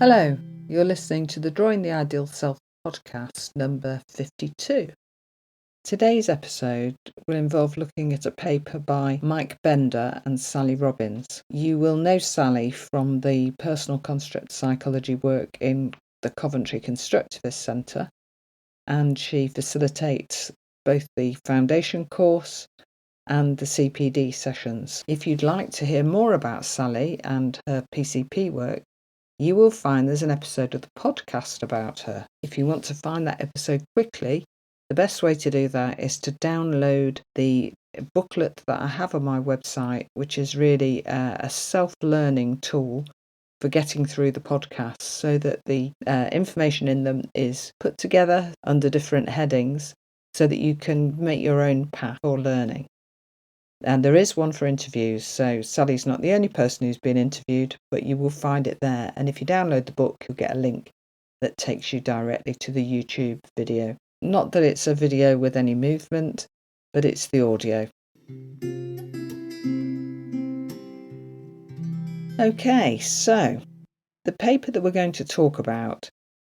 Hello, you're listening to the Drawing the Ideal Self podcast number 52. Today's episode will involve looking at a paper by Mike Bender and Sally Robbins. You will know Sally from the personal construct psychology work in the Coventry Constructivist Centre, and she facilitates both the foundation course and the CPD sessions. If you'd like to hear more about Sally and her PCP work, you will find there's an episode of the podcast about her. If you want to find that episode quickly, the best way to do that is to download the booklet that I have on my website, which is really a self-learning tool for getting through the podcasts, so that the information in them is put together under different headings so that you can make your own path for learning. And there is one for interviews, so Sally's not the only person who's been interviewed, but you will find it there. And if you download the book, you'll get a link that takes you directly to the YouTube video. Not that it's a video with any movement, but it's the audio. Okay, so the paper that we're going to talk about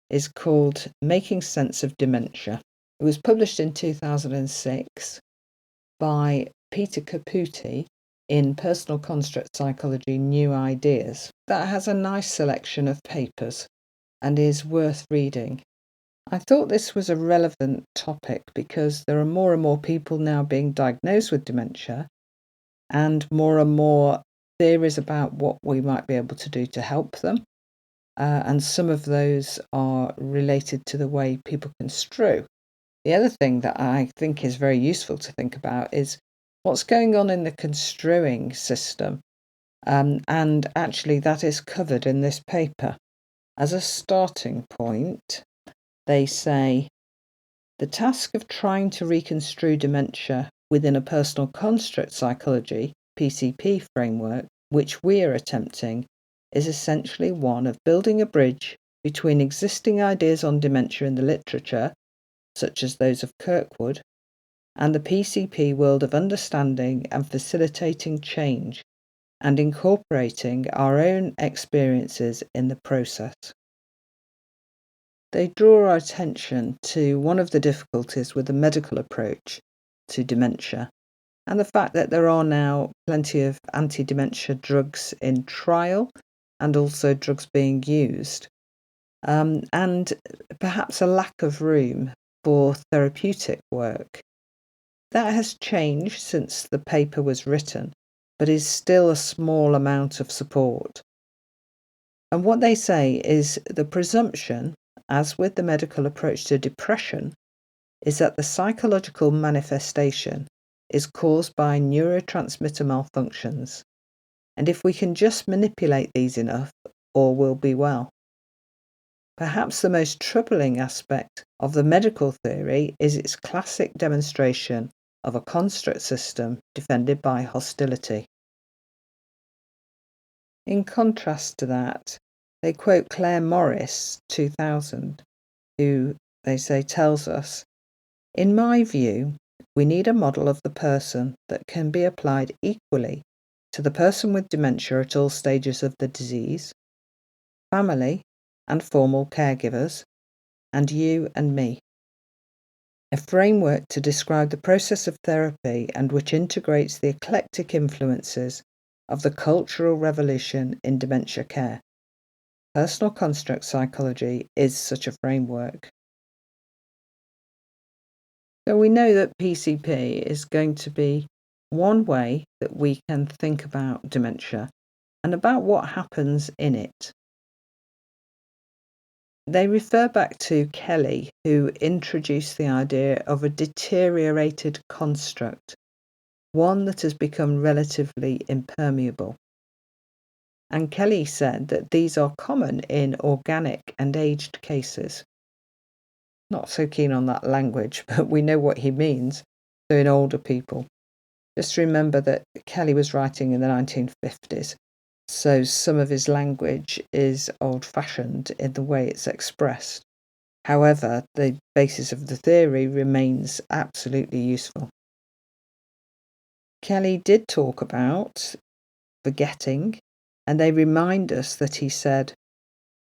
is called Making Sense of Dementia. It was published in 2006 by Peter Caputi in Personal Construct Psychology New Ideas. That has a nice selection of papers and is worth reading. I thought this was a relevant topic because there are more and more people now being diagnosed with dementia, and more theories about what we might be able to do to help them. And some of those are related to the way people construe. The other thing that I think is very useful to think about is what's going on in the construing system. And actually that is covered in this paper. As a starting point, they say the task of trying to reconstrue dementia within a personal construct psychology, PCP framework, which we are attempting, is essentially one of building a bridge between existing ideas on dementia in the literature, such as those of Kirkwood, and the PCP world of understanding and facilitating change, and incorporating our own experiences in the process. They draw our attention to one of the difficulties with the medical approach to dementia, and the fact that there are now plenty of anti-dementia drugs in trial and also drugs being used, and perhaps a lack of room for therapeutic work. That has changed since the paper was written, but is still a small amount of support. And what they say is the presumption, as with the medical approach to depression, is that the psychological manifestation is caused by neurotransmitter malfunctions, and if we can just manipulate these enough, all will be well. Perhaps the most troubling aspect of the medical theory is its classic demonstration of a construct system defended by hostility. In contrast to that, they quote Claire Morris, 2000, who, they say, tells us, "In my view, we need a model of the person that can be applied equally to the person with dementia at all stages of the disease, family and formal caregivers, and you and me. A framework to describe the process of therapy and which integrates the eclectic influences of the cultural revolution in dementia care. Personal construct psychology is such a framework." So we know that PCP is going to be one way that we can think about dementia and about what happens in it. They refer back to Kelly, who introduced the idea of a deteriorated construct, one that has become relatively impermeable. And Kelly said that these are common in organic and aged cases. Not so keen on that language, but we know what he means. So in older people. Just remember that Kelly was writing in the 1950s. So some of his language is old-fashioned in the way it's expressed. However, the basis of the theory remains absolutely useful. Kelly did talk about forgetting, and they remind us that he said,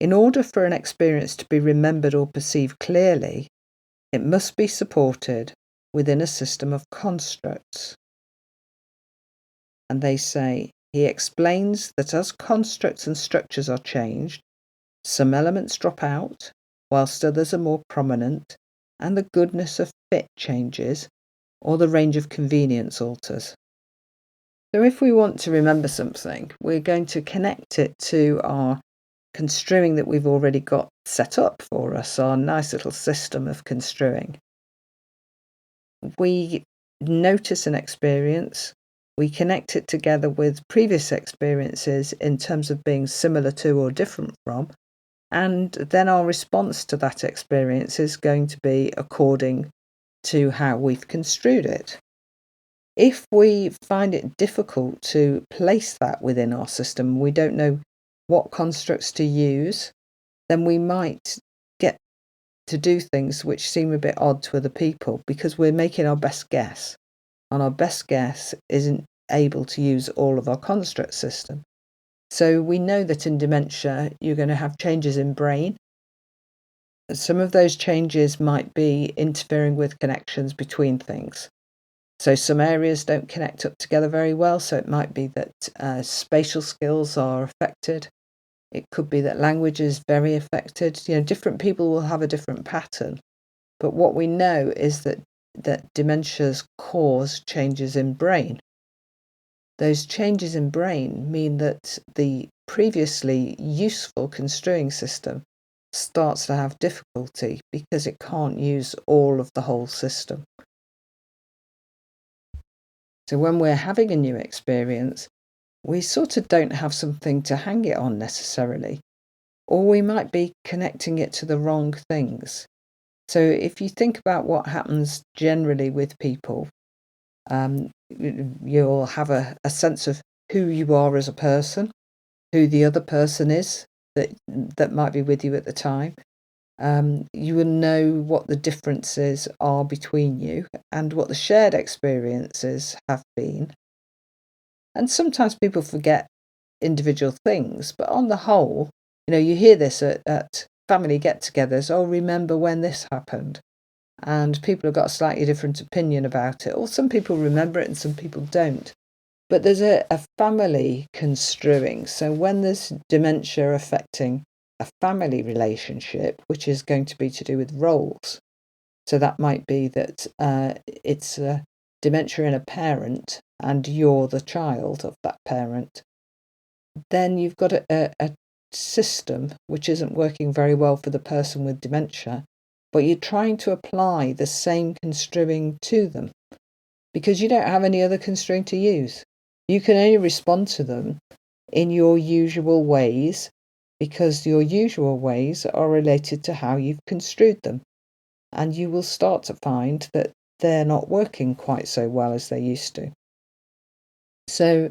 In order for an experience to be remembered or perceived clearly, it must be supported within a system of constructs. And they say, he explains that as constructs and structures are changed, some elements drop out, whilst others are more prominent, and the goodness of fit changes, or the range of convenience alters. So if we want to remember something, we're going to connect it to our construing that we've already got set up for us, our nice little system of construing. We notice an experience, we connect it together with previous experiences in terms of being similar to or different from, and then our response to that experience is going to be according to how we've construed it. If we find it difficult to place that within our system, we don't know what constructs to use, then we might get to do things which seem a bit odd to other people because we're making our best guess, and our best guess isn't able to use all of our construct system. So we know that in dementia, you're going to have changes in brain. Some of those changes might be interfering with connections between things. So some areas don't connect up together very well. So it might be that spatial skills are affected. It could be that language is very affected. Different people will have a different pattern. But what we know is that dementias cause changes in brain. Those changes in brain mean that the previously useful construing system starts to have difficulty because it can't use all of the whole system. So when we're having a new experience, we sort of don't have something to hang it on necessarily, or we might be connecting it to the wrong things. So if you think about what happens generally with people, you'll have a sense of who you are as a person, who the other person is that might be with you at the time. You will know what the differences are between you and what the shared experiences have been. And sometimes people forget individual things, but on the whole, you hear this at family get-togethers, oh, remember when this happened? And people have got a slightly different opinion about it, or some people remember it and some people don't. But there's a family construing. So when there's dementia affecting a family relationship, which is going to be to do with roles. So that might be that it's a dementia in a parent and you're the child of that parent. Then you've got a system which isn't working very well for the person with dementia, but you're trying to apply the same construing to them because you don't have any other construing to use. You can only respond to them in your usual ways because your usual ways are related to how you've construed them. And you will start to find that they're not working quite so well as they used to. So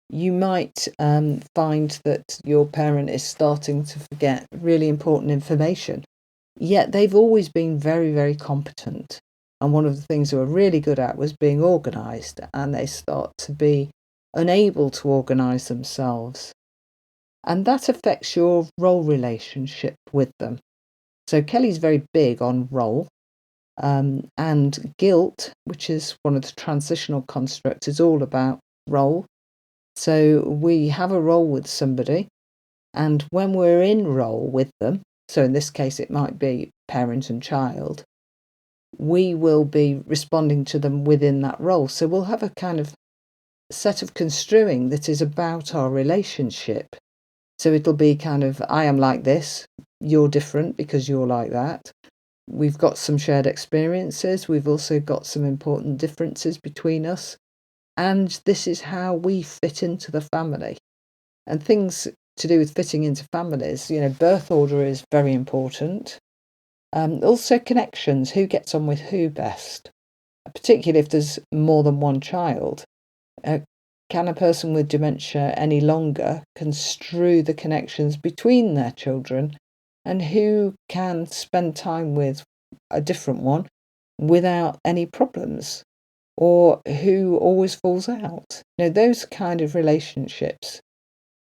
you might find that your parent is starting to forget really important information, yet they've always been very, very competent. And one of the things they were really good at was being organised, and they start to be unable to organise themselves. And that affects your role relationship with them. So Kelly's very big on role. And guilt, which is one of the transitional constructs, is all about role. So we have a role with somebody, and when we're in role with them, so in this case it might be parent and child, we will be responding to them within that role. So we'll have a kind of set of construing that is about our relationship. So it'll be kind of, I am like this, you're different because you're like that. We've got some shared experiences. We've also got some important differences between us. And this is how we fit into the family. And things to do with fitting into families, birth order is very important. Also connections, who gets on with who best, particularly if there's more than one child. Can a person with dementia any longer construe the connections between their children, and who can spend time with a different one without any problems, or who always falls out? Those kind of relationships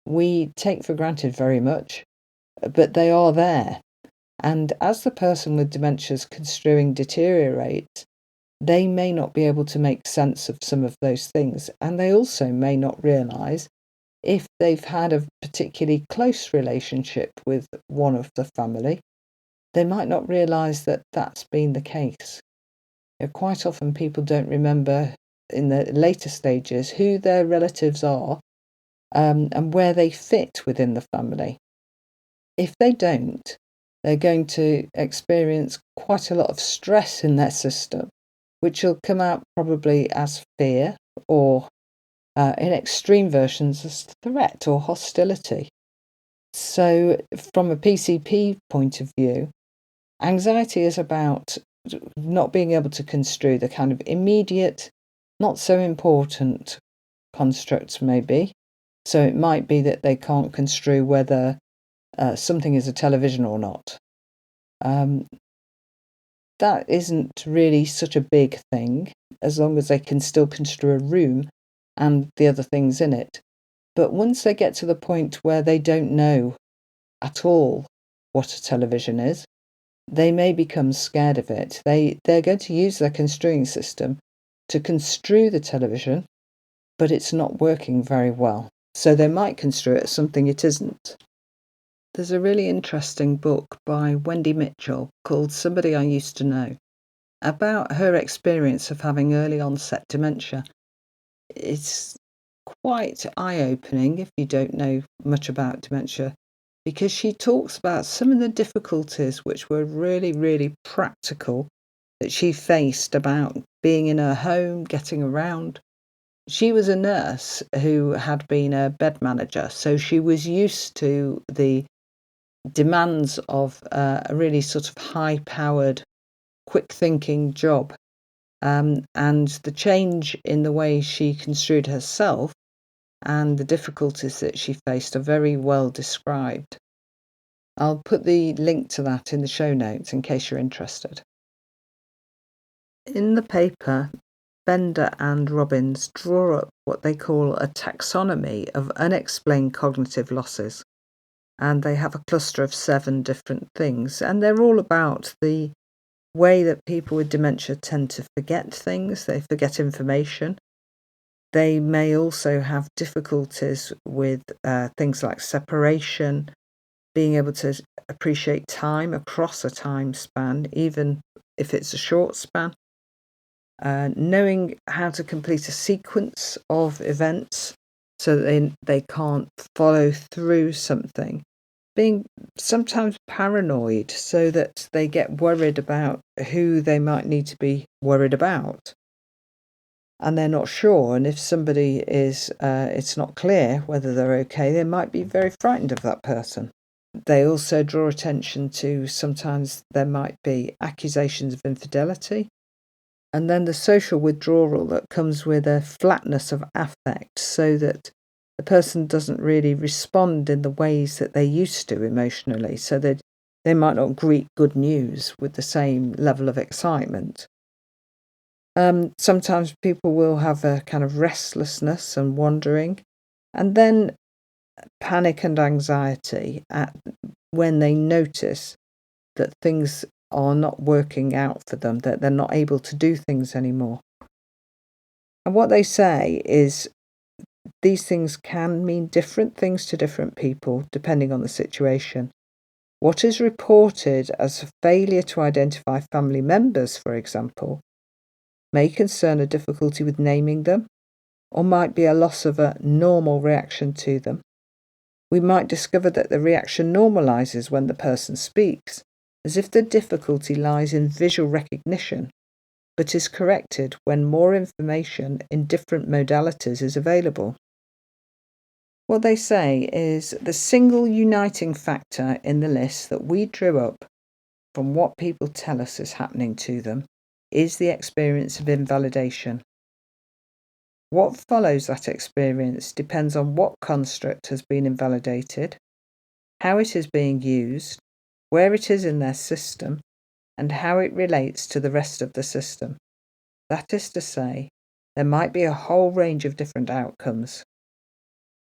we take for granted very much. but they are there. And as the person with dementia's construing deteriorates, they may not be able to make sense of some of those things. And they also may not realise if they've had a particularly close relationship with one of the family, they might not realise that that's been the case. Quite often people don't remember in the later stages who their relatives are and where they fit within the family. If they don't, they're going to experience quite a lot of stress in their system, which will come out probably as fear or, in extreme versions, as threat or hostility. So, from a PCP point of view, anxiety is about not being able to construe the kind of immediate, not so important constructs, maybe. So, it might be that they can't construe whether something is a television or not. That isn't really such a big thing, as long as they can still construe a room and the other things in it. But once they get to the point where they don't know at all what a television is, they may become scared of it. They're going to use their construing system to construe the television, but it's not working very well. So they might construe it as something it isn't. There's a really interesting book by Wendy Mitchell called Somebody I Used to Know about her experience of having early onset dementia. It's quite eye-opening if you don't know much about dementia, because she talks about some of the difficulties which were really, really practical that she faced about being in her home, getting around. She was a nurse who had been a bed manager, so she was used to the demands of a really sort of high-powered, quick-thinking job. And the change in the way she construed herself and the difficulties that she faced are very well described. I'll put the link to that in the show notes in case you're interested. In the paper, Bender and Robbins draw up what they call a taxonomy of unexplained cognitive losses. And they have a cluster of 7 different things. And they're all about the way that people with dementia tend to forget things. They forget information. They may also have difficulties with things like separation, being able to appreciate time across a time span, even if it's a short span. Knowing how to complete a sequence of events so that they can't follow through something. Being sometimes paranoid so that they get worried about who they might need to be worried about. And they're not sure. And if somebody is, it's not clear whether they're okay, they might be very frightened of that person. They also draw attention to sometimes there might be accusations of infidelity. And then the social withdrawal that comes with a flatness of affect, so that the person doesn't really respond in the ways that they used to emotionally, so that they might not greet good news with the same level of excitement. Sometimes people will have a kind of restlessness and wandering, and then panic and anxiety when they notice that things are not working out for them, that they're not able to do things anymore. And what they say is these things can mean different things to different people depending on the situation. What is reported as a failure to identify family members, for example, may concern a difficulty with naming them, or might be a loss of a normal reaction to them. We might discover that the reaction normalizes when the person speaks, as if the difficulty lies in visual recognition, but is corrected when more information in different modalities is available. What they say is the single uniting factor in the list that we drew up from what people tell us is happening to them is the experience of invalidation. What follows that experience depends on what construct has been invalidated, how it is being used, where it is in their system, and how it relates to the rest of the system. That is to say, there might be a whole range of different outcomes.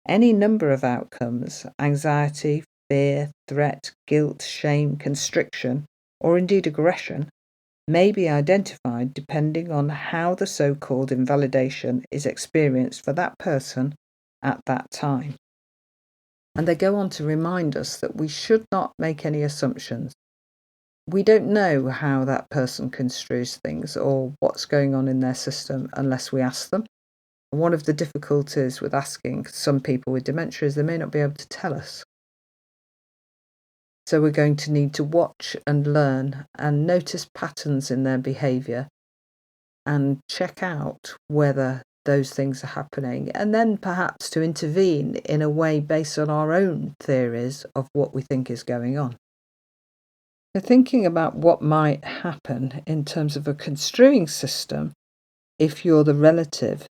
Any number of outcomes, anxiety, fear, threat, guilt, shame, constriction, or indeed aggression may be identified depending on how the so-called invalidation is experienced for that person at that time. And they go on to remind us that we should not make any assumptions. We don't know how that person construes things or what's going on in their system unless we ask them. And one of the difficulties with asking some people with dementia is they may not be able to tell us. So we're going to need to watch and learn and notice patterns in their behaviour and check out whether those things are happening, and then perhaps to intervene in a way based on our own theories of what we think is going on. So thinking about what might happen in terms of a construing system, if you're the relative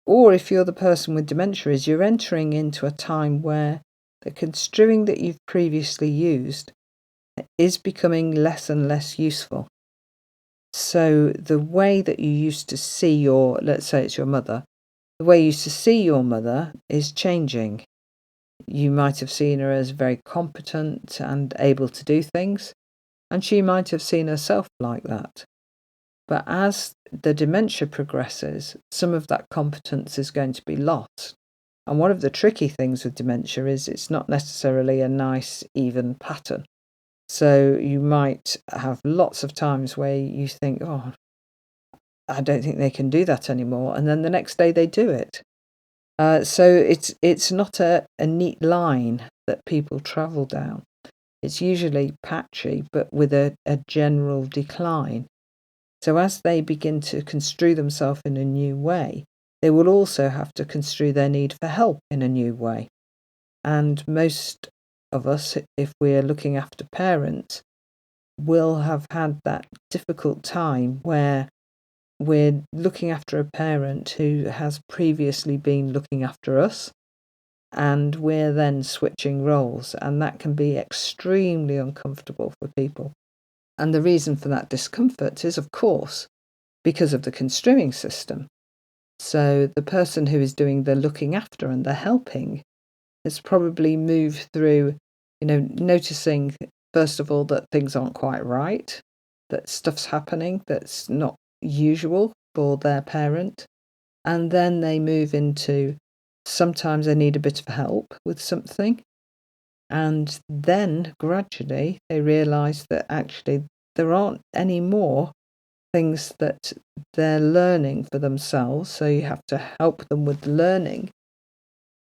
or if you're the person with dementia, is you're entering into a time where the construing that you've previously used is becoming less and less useful. So the way that you used to see let's say it's your mother, the way you used to see your mother is changing. You might have seen her as very competent and able to do things, and she might have seen herself like that. But as the dementia progresses, some of that competence is going to be lost. And one of the tricky things with dementia is it's not necessarily a nice, even pattern. So you might have lots of times where you think, oh, I don't think they can do that anymore. And then the next day they do it. So it's not a neat line that people travel down. It's usually patchy, but with a general decline. So as they begin to construe themselves in a new way, they will also have to construe their need for help in a new way. And most of us, if we're looking after parents, will have had that difficult time where we're looking after a parent who has previously been looking after us, and we're then switching roles, and that can be extremely uncomfortable for people. And the reason for that discomfort is, of course, because of the construing system. So the person who is doing the looking after and the helping has probably moved through, noticing, first of all, that things aren't quite right, that stuff's happening that's not usual for their parent. And then they move into, sometimes they need a bit of help with something. And then gradually they realise that actually there aren't any more things that they're learning for themselves. So you have to help them with learning.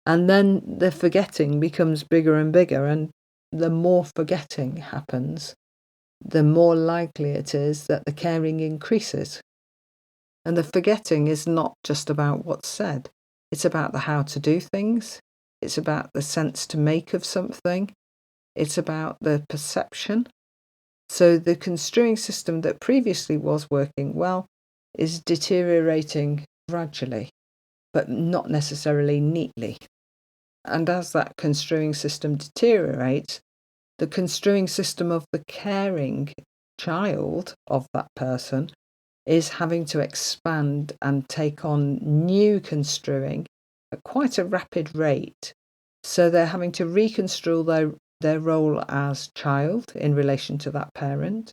And then the forgetting becomes bigger and bigger. And the more forgetting happens, the more likely it is that the caring increases. And the forgetting is not just about what's said. It's about the how to do things. It's about the sense to make of something. It's about the perception. So the construing system that previously was working well is deteriorating gradually, but not necessarily neatly. And as that construing system deteriorates, the construing system of the caring child of that person is having to expand and take on new construing at quite a rapid rate. So they're having to reconstrue their role as child in relation to that parent,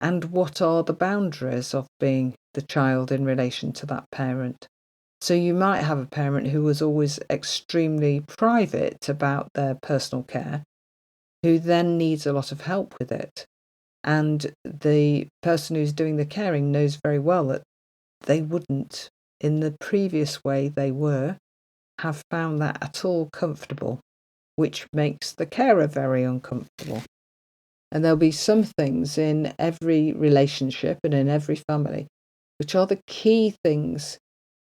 and what are the boundaries of being the child in relation to that parent. So you might have a parent who was always extremely private about their personal care, who then needs a lot of help with it. And the person who's doing the caring knows very well that they wouldn't, in the previous way they were, have found that at all comfortable, which makes the carer very uncomfortable. And there'll be some things in every relationship and in every family which are the key things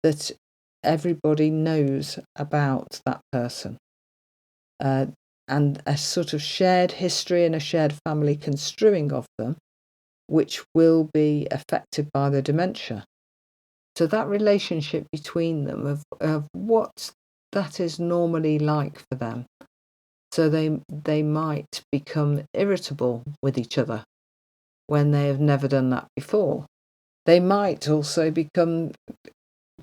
that everybody knows about that person. And a sort of shared history and a shared family construing of them, which will be affected by the dementia. So that relationship between them of what that is normally like for them. So they might become irritable with each other when they have never done that before. They might also become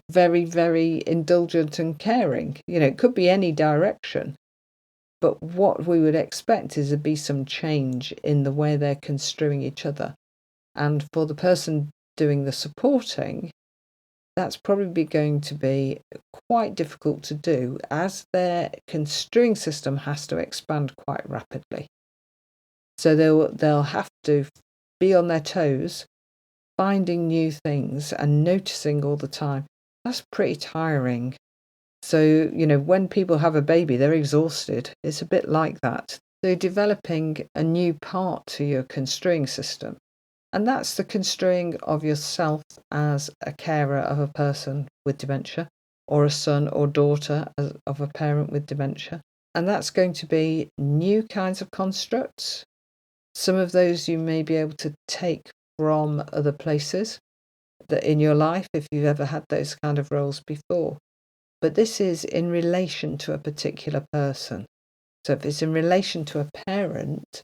very, very indulgent and caring. It could be any direction. But what we would expect is to be some change in the way they're construing each other. And for the person doing the supporting, that's probably going to be quite difficult to do, as their construing system has to expand quite rapidly. So they'll have to be on their toes, finding new things and noticing all the time. That's pretty tiring. So, when people have a baby, they're exhausted. It's a bit like that. So developing a new part to your construing system. And that's the construing of yourself as a carer of a person with dementia, or a son or daughter of a parent with dementia. And that's going to be new kinds of constructs. Some of those you may be able to take from other places that in your life, if you've ever had those kind of roles before. But this is in relation to a particular person. So if it's in relation to a parent,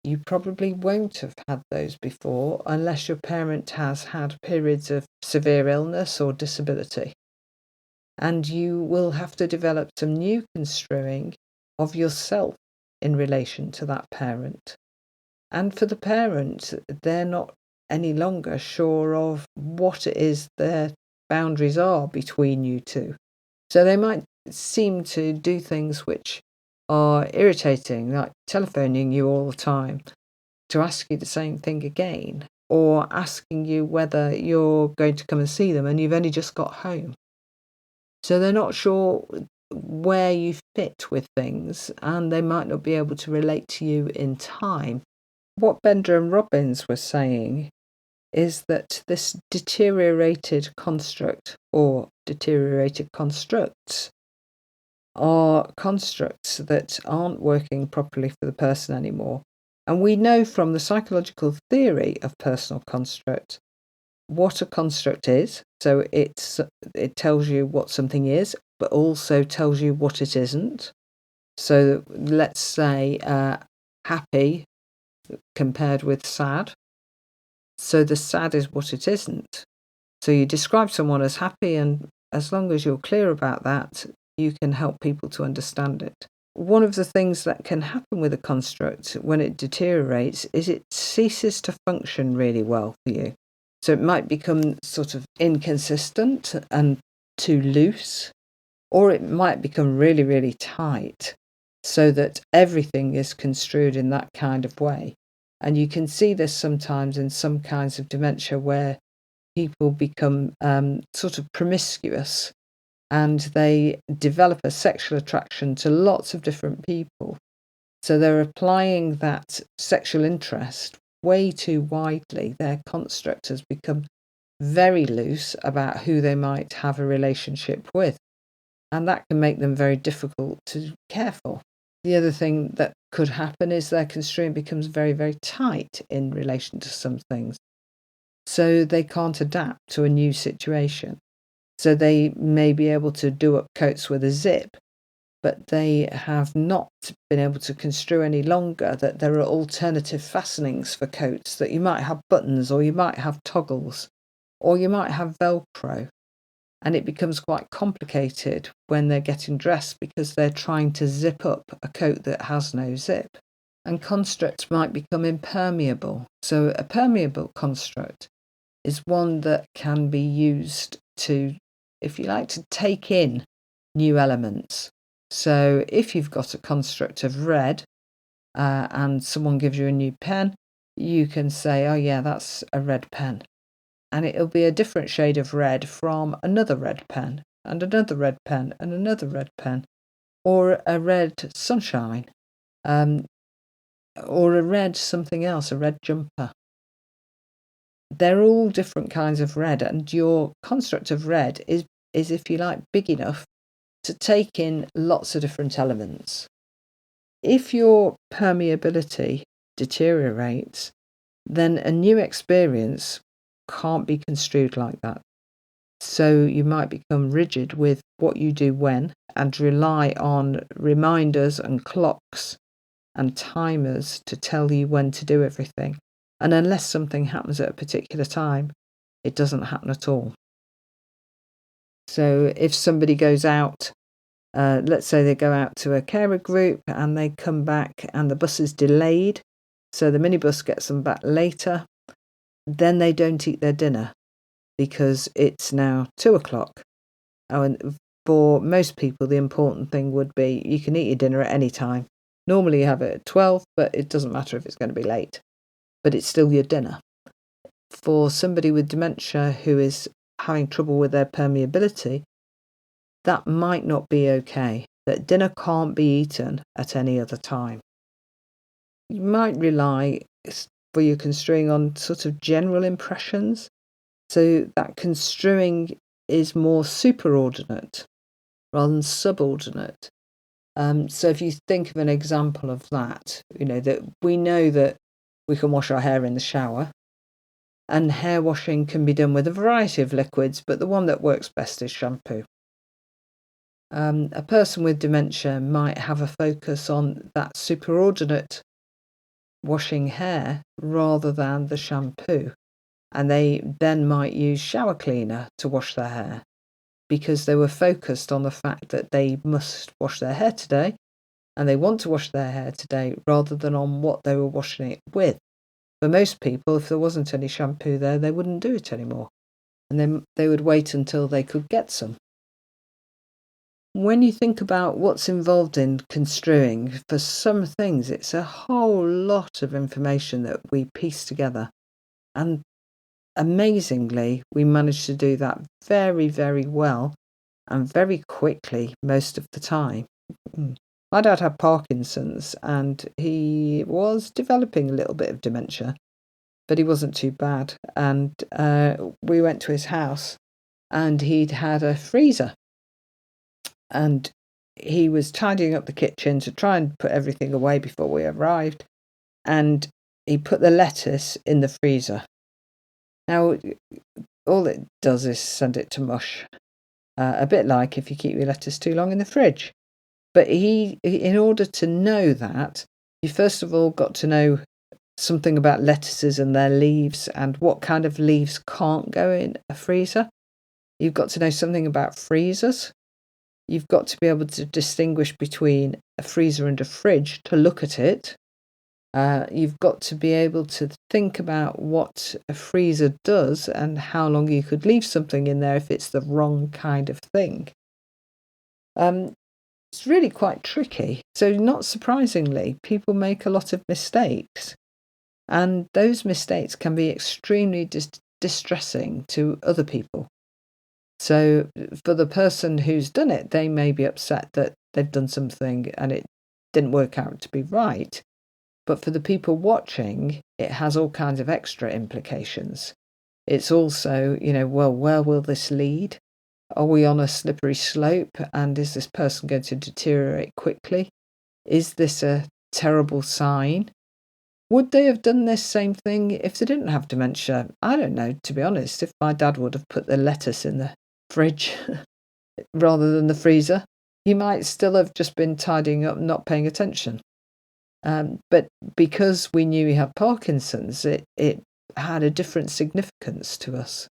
you probably won't have had those before unless your parent has had periods of severe illness or disability. And you will have to develop some new construing of yourself in relation to that parent. And for the parent, they're not any longer sure of what it is their boundaries are between you two. So they might seem to do things which are irritating, like telephoning you all the time to ask you the same thing again, or asking you whether you're going to come and see them and you've only just got home. So they're not sure where you fit with things, and they might not be able to relate to you in time. What Bender and Robbins were saying is that this deteriorated construct or deteriorated constructs are constructs that aren't working properly for the person anymore. And we know from the psychological theory of personal construct what a construct is. So it tells you what something is, but also tells you what it isn't. So let's say happy compared with sad. So the sad is what it isn't. So you describe someone as happy, and as long as you're clear about that, you can help people to understand it. One of the things that can happen with a construct when it deteriorates is it ceases to function really well for you. So it might become sort of inconsistent and too loose, or it might become really, really tight so that everything is construed in that kind of way. And you can see this sometimes in some kinds of dementia where people become sort of promiscuous, and they develop a sexual attraction to lots of different people. So they're applying that sexual interest way too widely. Their construct has become very loose about who they might have a relationship with. And that can make them very difficult to care for. The other thing that could happen is their constraint becomes very, very tight in relation to some things. So they can't adapt to a new situation. So they may be able to do up coats with a zip, but they have not been able to construe any longer that there are alternative fastenings for coats, that you might have buttons, or you might have toggles, or you might have Velcro. And it becomes quite complicated when they're getting dressed because they're trying to zip up a coat that has no zip. And constructs might become impermeable. So a permeable construct is one that can be used to, if you like, to take in new elements. So if you've got a construct of red and someone gives you a new pen, you can say, oh yeah, that's a red pen. And it'll be a different shade of red from another red pen, and another red pen, and another red pen, or a red sunshine, or a red something else, a red jumper. They're all different kinds of red, and your construct of red is, if you like, big enough to take in lots of different elements. If your permeability deteriorates, then a new experience can't be construed like that. So you might become rigid with what you do when, and rely on reminders and clocks and timers to tell you when to do everything. And unless something happens at a particular time, it doesn't happen at all. So if somebody goes out Let's say they go out to a carer group and they come back and the bus is delayed, so the minibus gets them back later. Then they don't eat their dinner because it's now 2:00. And for most people, the important thing would be you can eat your dinner at any time. Normally you have it at 12, but it doesn't matter if it's going to be late. But it's still your dinner. For somebody with dementia who is having trouble with their permeability, that might not be okay. That dinner can't be eaten at any other time. You might rely for your construing on sort of general impressions. So that construing is more superordinate rather than subordinate. So if you think of an example of that, that we know that we can wash our hair in the shower, and hair washing can be done with a variety of liquids, but the one that works best is shampoo. A person with dementia might have a focus on that superordinate washing hair rather than the shampoo, and they then might use shower cleaner to wash their hair because they were focused on the fact that they must wash their hair today and they want to wash their hair today rather than on what they were washing it with. For most people, if there wasn't any shampoo there, they wouldn't do it anymore, and then they would wait until they could get some. When you think about what's involved in construing, for some things it's a whole lot of information that we piece together, and amazingly we manage to do that very, very well and very quickly most of the time. My dad had Parkinson's and he was developing a little bit of dementia, but he wasn't too bad. And we went to his house and he'd had a freezer. And he was tidying up the kitchen to try and put everything away before we arrived. And he put the lettuce in the freezer. Now, all it does is send it to mush. A bit like if you keep your lettuce too long in the fridge. But in order to know that, you first of all got to know something about lettuces and their leaves and what kind of leaves can't go in a freezer. You've got to know something about freezers. You've got to be able to distinguish between a freezer and a fridge to look at it. You've got to be able to think about what a freezer does and how long you could leave something in there if it's the wrong kind of thing. It's really quite tricky. So not surprisingly, people make a lot of mistakes. And those mistakes can be extremely distressing to other people. So for the person who's done it, they may be upset that they've done something and it didn't work out to be right. But for the people watching, it has all kinds of extra implications. It's also, where will this lead? Are we on a slippery slope? And is this person going to deteriorate quickly? Is this a terrible sign? Would they have done this same thing if they didn't have dementia? I don't know, to be honest. If my dad would have put the lettuce in the fridge rather than the freezer, he might still have just been tidying up and not paying attention. But because we knew he had Parkinson's, it had a different significance to us.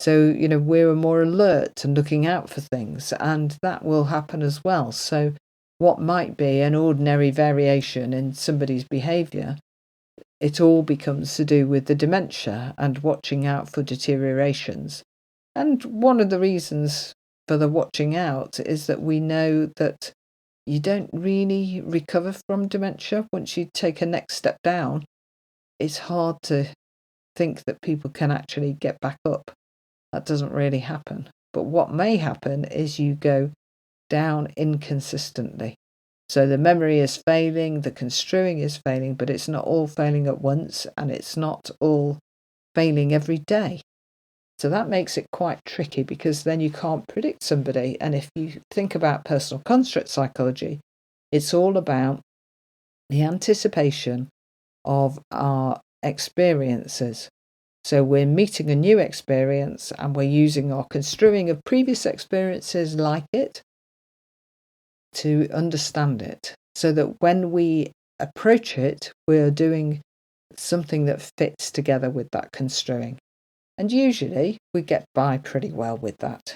So, we're more alert and looking out for things, and that will happen as well. So what might be an ordinary variation in somebody's behaviour, it all becomes to do with the dementia and watching out for deteriorations. And one of the reasons for the watching out is that we know that you don't really recover from dementia. Once you take a next step down, it's hard to think that people can actually get back up. That doesn't really happen. But what may happen is you go down inconsistently. So the memory is failing, the construing is failing, but it's not all failing at once, and it's not all failing every day. So that makes it quite tricky because then you can't predict somebody. And if you think about personal construct psychology, it's all about the anticipation of our experiences. So we're meeting a new experience and we're using our construing of previous experiences like it to understand it, so that when we approach it, we're doing something that fits together with that construing. And usually we get by pretty well with that.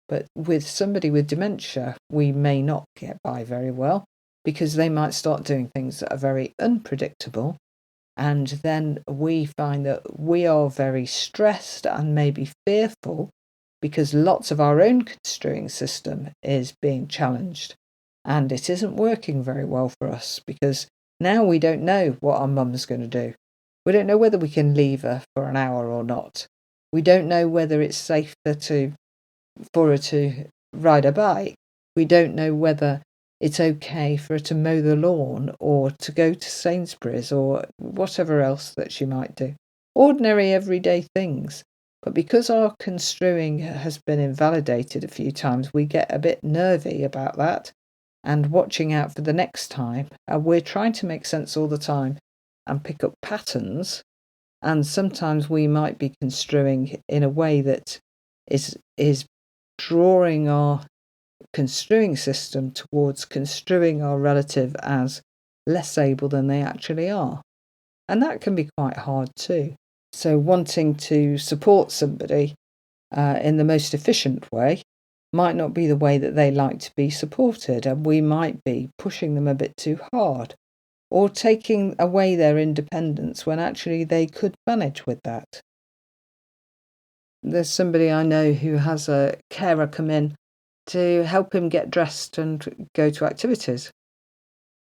But with somebody with dementia, we may not get by very well because they might start doing things that are very unpredictable. And then we find that we are very stressed and maybe fearful because lots of our own construing system is being challenged. And it isn't working very well for us because now we don't know what our mum's going to do. We don't know whether we can leave her for an hour or not. We don't know whether it's safer for her to ride a bike. We don't know whether it's okay for her to mow the lawn or to go to Sainsbury's or whatever else that she might do. Ordinary everyday things. But because our construing has been invalidated a few times, we get a bit nervy about that and watching out for the next time. And we're trying to make sense all the time and pick up patterns. And sometimes we might be construing in a way that is drawing our construing system towards construing our relative as less able than they actually are. And that can be quite hard too. So wanting to support somebody in the most efficient way might not be the way that they like to be supported, and we might be pushing them a bit too hard or taking away their independence when actually they could manage with that. There's somebody I know who has a carer come in to help him get dressed and go to activities.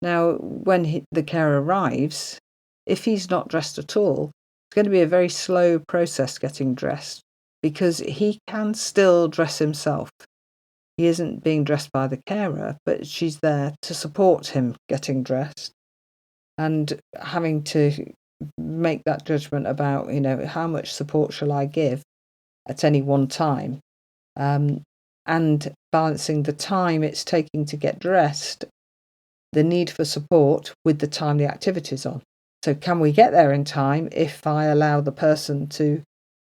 Now, when the carer arrives, if he's not dressed at all, it's going to be a very slow process getting dressed because he can still dress himself. He isn't being dressed by the carer, but she's there to support him getting dressed and having to make that judgment about, how much support shall I give at any one time, and balancing the time it's taking to get dressed, the need for support with the time the activity's on. So can we get there in time if I allow the person to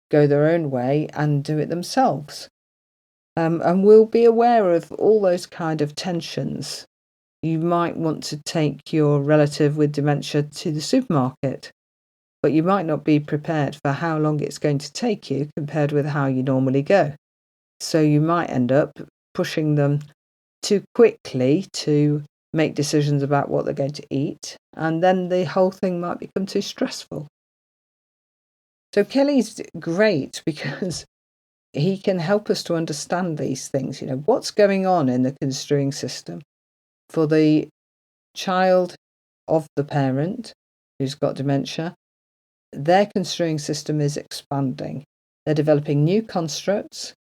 go their own way and do it themselves? And we'll be aware of all those kind of tensions. You might want to take your relative with dementia to the supermarket, but you might not be prepared for how long it's going to take you compared with how you normally go. So you might end up pushing them too quickly to make decisions about what they're going to eat, and then the whole thing might become too stressful. So Kelly's great because he can help us to understand these things, what's going on in the construing system for the child of the parent who's got dementia. Their construing system is expanding. They're developing new constructs.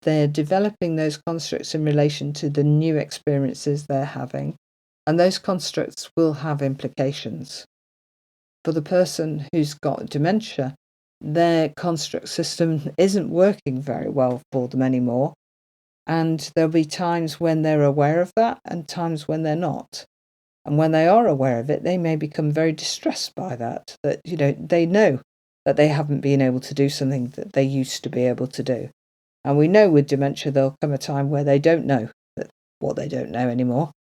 They're developing those constructs in relation to the new experiences they're having, and those constructs will have implications. For the person who's got dementia, their construct system isn't working very well for them anymore, and there'll be times when they're aware of that and times when they're not. And when they are aware of it, they may become very distressed by that they know that they haven't been able to do something that they used to be able to do. And we know with dementia, there'll come a time where they don't know what they don't know anymore.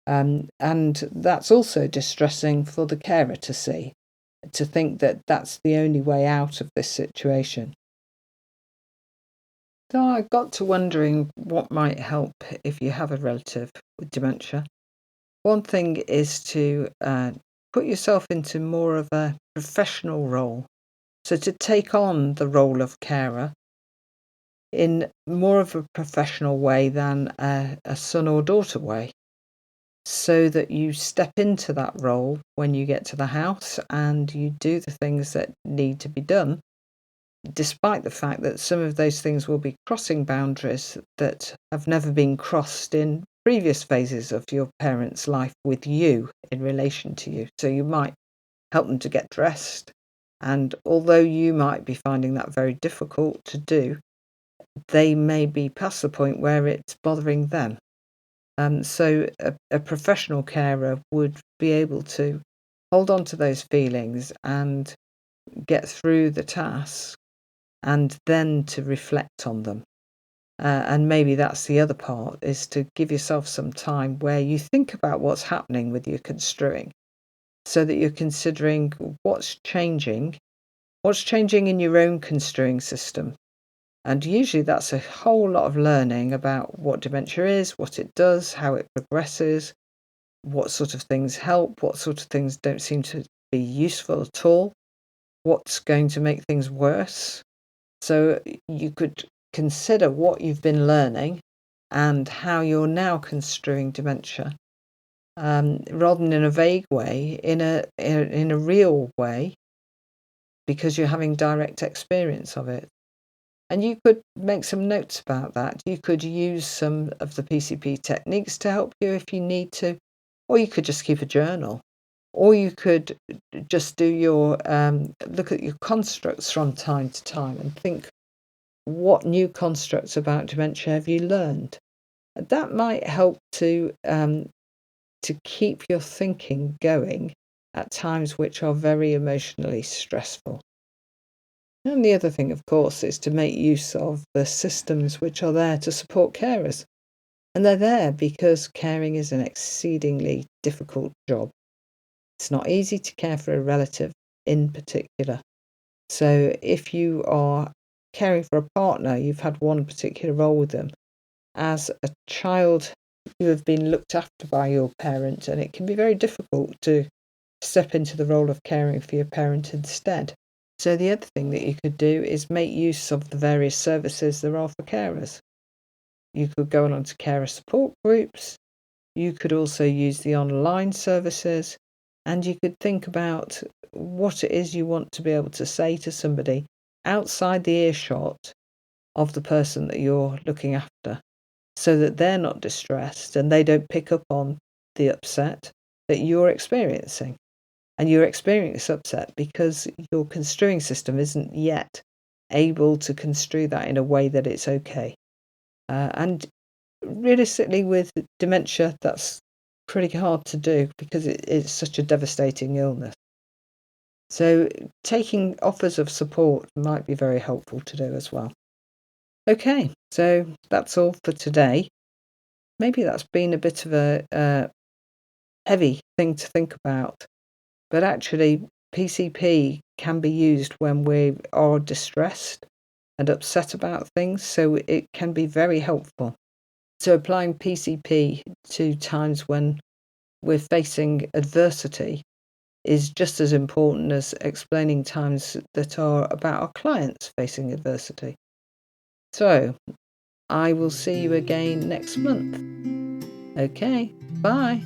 And that's also distressing for the carer to see, to think that that's the only way out of this situation. So I got to wondering what might help if you have a relative with dementia. One thing is to put yourself into more of a professional role. So to take on the role of carer in more of a professional way than a son or daughter way, so that you step into that role when you get to the house and you do the things that need to be done, despite the fact that some of those things will be crossing boundaries that have never been crossed in previous phases of your parents' life with you in relation to you. So you might help them to get dressed, and although you might be finding that very difficult to do, they may be past the point where it's bothering them. So a professional carer would be able to hold on to those feelings and get through the task and then to reflect on them. And maybe that's the other part, is to give yourself some time where you think about what's happening with your construing, so that you're considering what's changing in your own construing system. And usually that's a whole lot of learning about what dementia is, what it does, how it progresses, what sort of things help, what sort of things don't seem to be useful at all, what's going to make things worse. So you could consider what you've been learning and how you're now construing dementia, rather than in a vague way, in a real way, because you're having direct experience of it. And you could make some notes about that. You could use some of the PCP techniques to help you if you need to, or you could just keep a journal, or you could just do your look at your constructs from time to time and think, what new constructs about dementia have you learned? That might help to keep your thinking going at times which are very emotionally stressful. And the other thing, of course, is to make use of the systems which are there to support carers. And they're there because caring is an exceedingly difficult job. It's not easy to care for a relative in particular. So if you are caring for a partner, you've had one particular role with them. As a child, you have been looked after by your parent, and it can be very difficult to step into the role of caring for your parent instead. So the other thing that you could do is make use of the various services there are for carers. You could go on to carer support groups. You could also use the online services, and you could think about what it is you want to be able to say to somebody outside the earshot of the person that you're looking after, so that they're not distressed and they don't pick up on the upset that you're experiencing. And you're experiencing this upset because your construing system isn't yet able to construe that in a way that it's okay. And realistically, with dementia, that's pretty hard to do because it's such a devastating illness. So taking offers of support might be very helpful to do as well. Okay, so that's all for today. Maybe that's been a bit of a heavy thing to think about, but actually PCP can be used when we are distressed and upset about things, so it can be very helpful. So applying PCP to times when we're facing adversity is just as important as explaining times that are about our clients facing adversity. So I will see you again next month. Okay, bye.